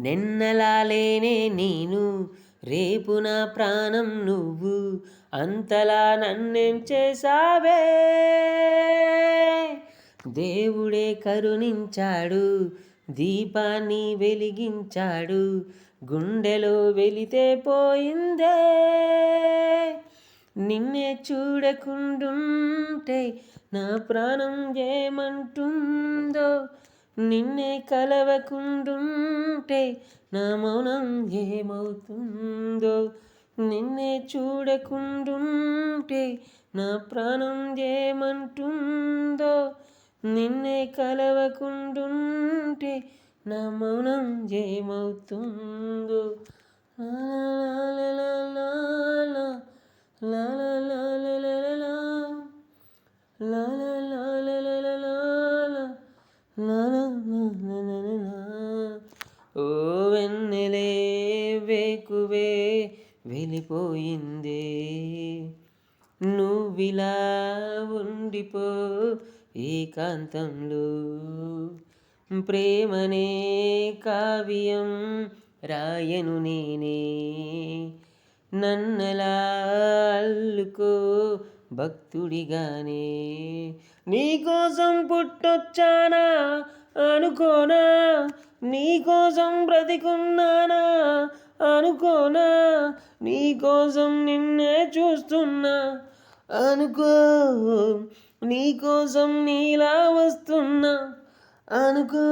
నిన్నలా లేనే నేను, రేపు నా ప్రాణం నువ్వు, అంతలా నన్నేం చేసావే. దేవుడే కరుణించాడు, దీపాన్ని వెలిగించాడు, గుండెలో వెలితే పోయిందే. నిన్నే చూడకుండుంటే నా ప్రాణం ఏమంటుందో, నిన్నే కలవకుండుంటే నా మౌనం ఏమవుతుందో. నిన్నే చూడకుండుంటే నా ప్రాణం ఏమంటుందో, నిన్నే కలవకుండుంటే నా మౌనం ఏమవుతుందో. లా లా లా లా లా లా లా లా లా లా లా లా లా లా లా లా లా లా. ఓ వెన్నెలే వేకువే వెళ్ళిపోయిందే, నువ్విలా ఉండిపో ఏకాంతంలో. ప్రేమనే కావ్యం రాయను నేనే, నన్నలా అల్లుకో భక్తుడిగానే. నీకోసం పుట్టొచ్చానా అనుకోనా, నీకోసం బ్రతికున్నానా అనుకోనా, నీకోసం నిన్నే చూస్తున్నా అనుకో, నీకోసం నీలా వస్తున్నా అనుకో.